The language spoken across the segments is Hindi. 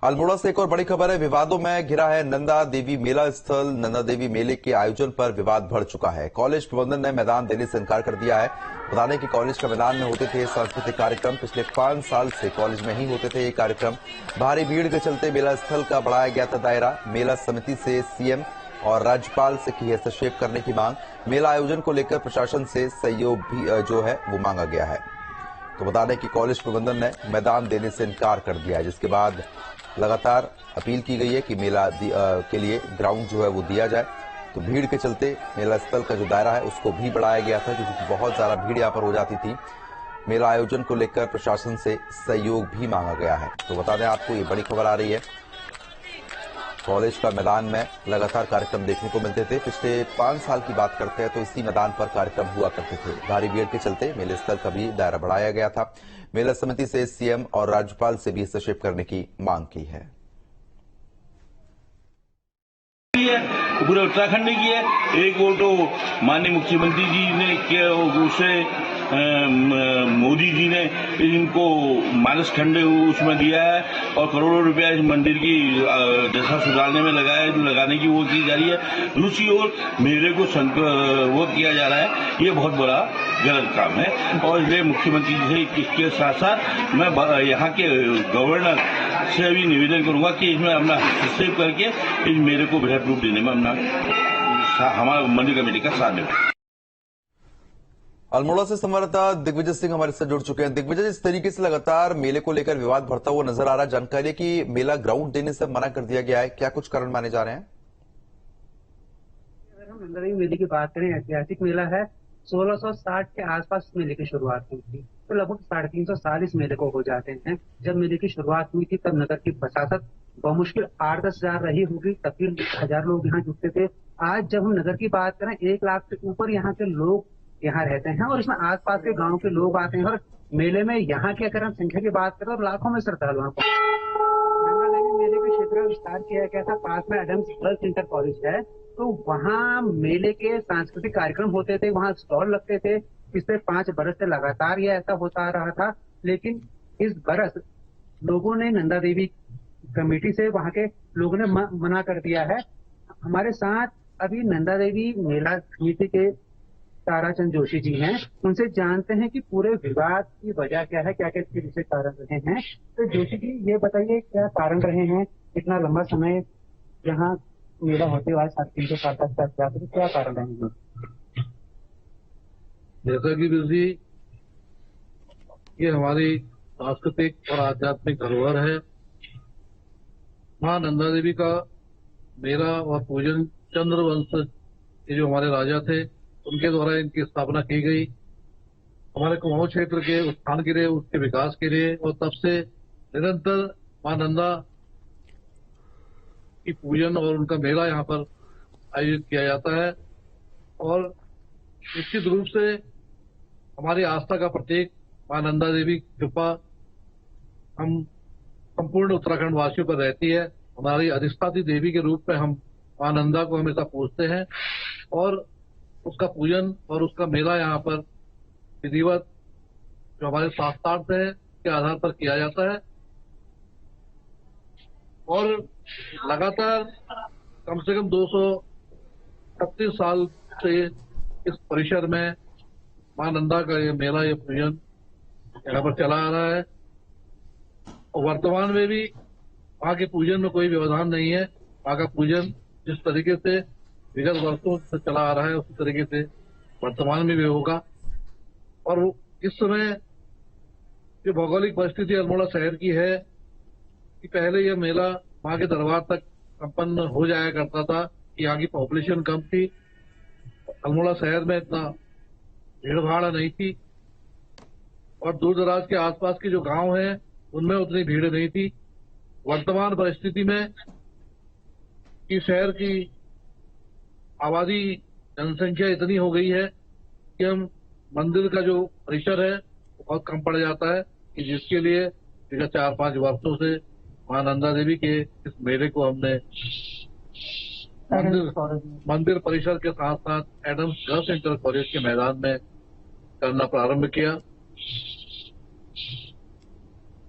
अल्मोड़ा से एक और बड़ी खबर है। विवादों में घिरा है नंदा देवी मेला स्थल। नंदा देवी मेले के आयोजन पर विवाद बढ़ चुका है। कॉलेज प्रबंधन ने मैदान देने से इनकार कर दिया है। बता दें कि कॉलेज के मैदान में होते थे सांस्कृतिक कार्यक्रम। पिछले 5 साल से कॉलेज में ही होते थे ये कार्यक्रम। भारी भीड़ के चलते मेला स्थल का बढ़ाया गया था दायरा। मेला समिति से सीएम और राज्यपाल से की हस्तक्षेप करने की मांग। मेला आयोजन को लेकर प्रशासन से सहयोग भी जो है वो मांगा गया है। तो बता दें कि कॉलेज प्रबंधन ने मैदान देने से इनकार कर दिया है, जिसके बाद लगातार अपील की गई है कि मेला के लिए ग्राउंड जो है वो दिया जाए। तो भीड़ के चलते मेला स्थल का जो दायरा है उसको भी बढ़ाया गया था, क्योंकि बहुत ज्यादा भीड़ यहाँ पर हो जाती थी। मेला आयोजन को लेकर प्रशासन से सहयोग भी मांगा गया है। तो बता दें आपको, ये बड़ी खबर आ रही है। कॉलेज का मैदान में लगातार कार्यक्रम देखने को मिलते थे। पिछले 5 साल की बात करते हैं तो इसी मैदान पर कार्यक्रम हुआ करते थे। भारी भीड़ के चलते मेले स्थल का भी दायरा बढ़ाया गया था। मेला समिति से सीएम और राज्यपाल से भी हस्तक्षेप करने की मांग की है। पूरे उत्तराखंड ने की है। एक वो तो माननीय मुख्यमंत्री जी ने किया, उसे मोदी जी ने इनको मानस खंड उसमें दिया है और करोड़ों रुपया इस मंदिर की दशा सुधारने में लगाया है, जो लगाने की वो की जा रही है। दूसरी ओर मेले को वो किया जा रहा है, ये बहुत बड़ा गलत काम है। और इसलिए मुख्यमंत्री जी से इसके साथ साथ मैं यहाँ के गवर्नर से भी निवेदन करूंगा कि इसमें अपना हस्तक्षेप करके इस मेले को बृहद रूप देने में हमारा मंदिर कमेटी का साथ दें। अल्मोड़ा से संवाददाता दिग्विजय सिंह हमारे साथ जुड़ चुके हैं। दिग्विजय, इस तरीके से लगातार मेले को लेकर विवाद बढ़ता हुआ नजर आ रहा है। जानकारी है कि मेला ग्राउंड देने से मना कर दिया गया है, क्या कुछ कारण माने जा रहे हैं? अगर हम नंदा देवी मेले की बात करें, ऐतिहासिक मेला है। 1660 के आसपास इस मेले की शुरुआत हुई थी, तो लगभग 350 साल इस मेले को हो जाते हैं। जब मेले की शुरुआत हुई थी तब नगर की बसासत बमुश्किल 8-10 हजार रही होगी, तब भी 1000 लोग यहाँ जुटते थे। आज जब हम नगर की बात करें, 1 लाख से ऊपर यहाँ के लोग यहाँ रहते हैं और इसमें आसपास के गांव के लोग आते हैं। और मेले में यहाँ की अगर हम संख्या की बात करें तो लाखों में श्रद्धालुओं को नंदा देवी मेले के क्षेत्र में विस्तार किया गया था। पास में एडम्स गर्ल्स इंटर कॉलेज है, तो वहाँ मेले के सांस्कृतिक कार्यक्रम होते थे, वहाँ स्टॉल लगते थे। पिछले 5 बरस से लगातार यह ऐसा होता आ रहा था, लेकिन इस बरस लोगों ने नंदा देवी कमेटी से, वहाँ के लोगों ने मना कर दिया है। हमारे साथ अभी नंदा देवी मेला समिति के ताराचंद जोशी जी हैं, उनसे जानते हैं कि पूरे विवाद की वजह क्या है, क्या क्या इसके पीछे कारण रहे हैं। तो जोशी जी, ये बताइए क्या कारण रहे हैं, इतना लंबा समय यहाँ मेला होते हुए 350 साल तक क्या कारण रहे हैं? जैसा कि ऋषि, ये हमारी सांस्कृतिक और आध्यात्मिक धरोहर है। मां नंदा देवी का मेला और पूजन चंद्रवंश ये जो हमारे राजा थे उनके द्वारा इनकी स्थापना की गई। हमारे कुमाऊं क्षेत्र के उत्थान के लिए, उसके विकास के लिए, और तब से निरंतर मां नंदा की पूजन और उनका मेला यहाँ पर आयोजित किया जाता है। और निश्चित रूप से हमारी आस्था का प्रतीक मां नंदा देवी की कृपा हम संपूर्ण उत्तराखंड वासियों पर रहती है। हमारी अधिष्ठात्री देवी के रूप में हम मां नंदा को हमेशा पूजते हैं और उसका पूजन और उसका मेला यहाँ पर विधिवत जो हमारे शास्त्रार्थ है के आधार पर किया जाता है। और लगातार कम से कम 236 साल से इस परिसर में मां नंदा का ये मेला, ये पूजन यहाँ पर चला आ रहा है। और वर्तमान में भी वहाँ के पूजन में कोई व्यवधान नहीं है। वहाँ का पूजन जिस तरीके से विगत वर्षों से चला आ रहा है उसी तरीके से वर्तमान में भी होगा। और इस समय जो भौगोलिक परिस्थिति अल्मोड़ा शहर की है कि पहले यह मेला वहां के दरबार तक संपन्न हो जाया करता था कि यहाँ की पॉपुलेशन कम थी, अल्मोड़ा शहर में इतना भीड़ भाड़ नहीं थी और दूर दराज के आसपास के जो गांव हैं उनमें उतनी भीड़ नहीं थी। वर्तमान परिस्थिति में कि शहर की आबादी, जनसंख्या इतनी हो गई है कि हम मंदिर का जो परिसर है वो बहुत कम पड़ जाता है, कि जिसके लिए विगत 4-5 वर्षों से मां नंदा देवी के इस मेले को हमने मंदिर परिसर के साथ साथ एडम्स गर्ल्स इंटर कॉलेज के मैदान में करना प्रारंभ किया।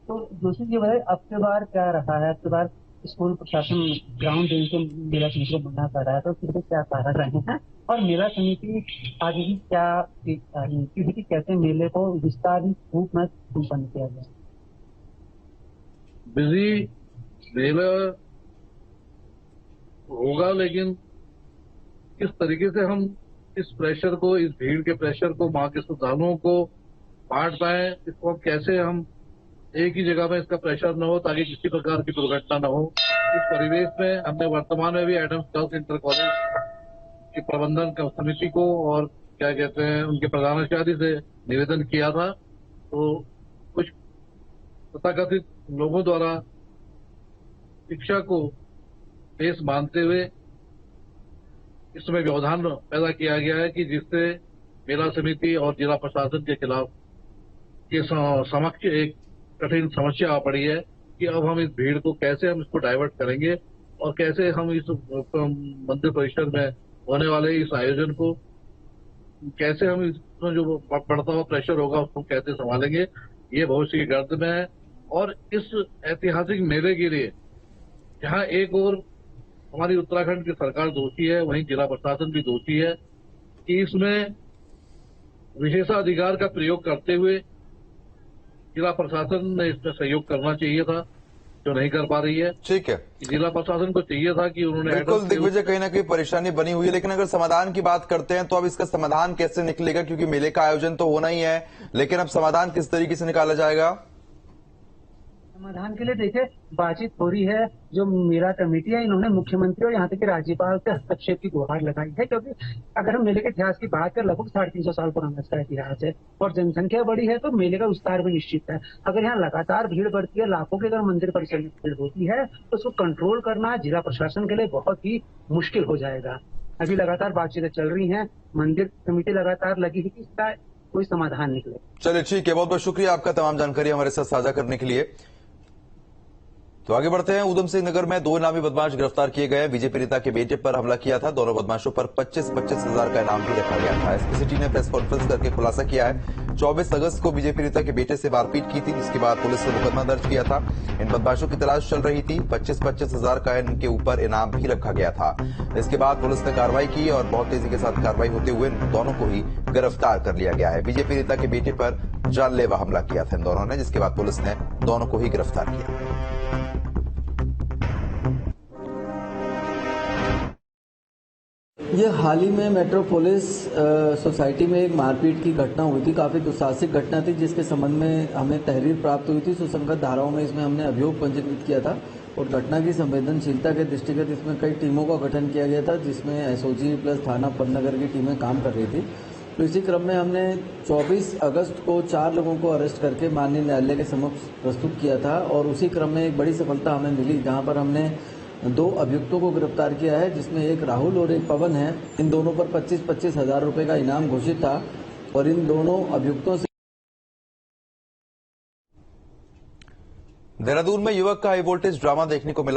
तो दूसरी ये बताइए अब की बार क्या रखा है, अब की बार स्कूल प्रशासन ग्राउंड रेंज से मेला समिति को मना कर रहा है, तो फिर भी क्या कारण रहे हैं और मेला समिति आगे भी क्या नीति है कि कैसे मेले को विस्तारित रूप में संपन्न किया जाए। बिजी मेला होगा, लेकिन किस तरीके से हम इस प्रेशर को, इस भीड़ के प्रेशर को मां के श्रद्धालुओं को बांट पाए, इसको हम कैसे हम एक ही जगह में इसका प्रेशर न हो ताकि किसी प्रकार की दुर्घटना न हो। इस परिवेश में हमने वर्तमान में भी एडम्स गर्ल्स इंटर कॉलेज की प्रबंधन समिति को और क्या कहते हैं उनके प्रधानाचार्य से निवेदन किया था। तो कुछ तथाकथित लोगों द्वारा शिक्षा को देश मानते हुए इसमें व्यवधान पैदा किया गया है कि जिससे मेला समिति और जिला प्रशासन के खिलाफ के समक्ष एक कठिन समस्या आ पड़ी है कि अब हम इस भीड़ को कैसे हम इसको डाइवर्ट करेंगे और कैसे हम इस मंदिर परिसर में होने वाले इस आयोजन को कैसे हम इसमें जो बढ़ता हुआ प्रेशर होगा उसको कैसे संभालेंगे, ये भविष्य की गर्द में है। और इस ऐतिहासिक मेले के लिए जहां एक और हमारी उत्तराखंड की सरकार दोषी है, वहीं जिला प्रशासन भी दोषी है कि इसमें विशेषाधिकार का प्रयोग करते हुए जिला प्रशासन ने इसमें सहयोग करना चाहिए था, जो नहीं कर पा रही है। ठीक है, जिला प्रशासन को चाहिए था कि उन्होंने बिल्कुल दिग्विजय, कहीं ना कहीं परेशानी बनी हुई है, लेकिन अगर समाधान की बात करते हैं तो अब इसका समाधान कैसे निकलेगा, क्योंकि मेले का आयोजन तो होना ही है, लेकिन अब समाधान किस तरीके से निकाला जाएगा? समाधान के लिए देखिए बातचीत हो रही है। जो मेला कमेटी है इन्होंने मुख्यमंत्री और यहाँ तक के राज्यपाल से हस्तक्षेप की गुहार लगाई है, क्योंकि अगर हम मेले के इतिहास की बात करें लगभग 350 साल पुराना इसका इतिहास है और जनसंख्या बड़ी है, तो मेले का विस्तार भी निश्चित है। अगर यहाँ लगातार भीड़ बढ़ती है, लाखों की अगर मंदिर परिसर में भीड़ होती है तो उसको कंट्रोल करना जिला प्रशासन के लिए बहुत ही मुश्किल हो जाएगा। अभी लगातार बातचीतें चल रही है, मंदिर कमेटी लगातार लगी है कि इसका कोई समाधान निकले। चलिए ठीक है, बहुत बहुत शुक्रिया आपका तमाम जानकारी हमारे साथ साझा करने के लिए। तो आगे बढ़ते हैं। उधम सिंह नगर में 2 इनामी बदमाश गिरफ्तार किए गए। बीजेपी नेता के बेटे पर हमला किया था। दोनों बदमाशों पर 25-25 हजार का इनाम भी रखा गया था। एसपी सिटी ने प्रेस कॉन्फ्रेंस करके खुलासा किया है 24 अगस्त को बीजेपी नेता के बेटे से मारपीट की थी, जिसके बाद पुलिस ने मुकदमा दर्ज किया था। इन बदमाशों की तलाश चल रही थी। 25-25 हजार का इनके ऊपर इनाम भी रखा गया था। इसके बाद पुलिस ने कार्रवाई की और बहुत तेजी के साथ कार्रवाई होते हुए दोनों को ही गिरफ्तार कर लिया गया है। बीजेपी नेता के बेटे पर जानलेवा हमला किया था इन दोनों ने, जिसके बाद पुलिस ने दोनों को ही गिरफ्तार किया। ये हाल ही में मेट्रोपोलिस सोसाइटी में एक मारपीट की घटना हुई थी। काफ़ी दुस्साहसिक घटना थी, जिसके संबंध में हमें तहरीर प्राप्त हुई थी। सुसंगत धाराओं में इसमें हमने अभियोग पंजीकृत किया था और घटना की संवेदनशीलता के दृष्टिगत इसमें कई टीमों का गठन किया गया था, जिसमें एसओजी प्लस थाना पन्नगर की टीमें काम कर रही थी। तो इसी क्रम में हमने 24 अगस्त को 4 लोगों को अरेस्ट करके माननीय न्यायालय के समक्ष प्रस्तुत किया था और उसी क्रम में एक बड़ी सफलता हमें मिली, जहां पर हमने 2 अभियुक्तों को गिरफ्तार किया है, जिसमें एक राहुल और एक पवन है। इन दोनों पर 25-25 हजार रुपए का इनाम घोषित था और इन दोनों अभियुक्तों से देहरादून में युवक का हाई वोल्टेज ड्रामा देखने को मिला।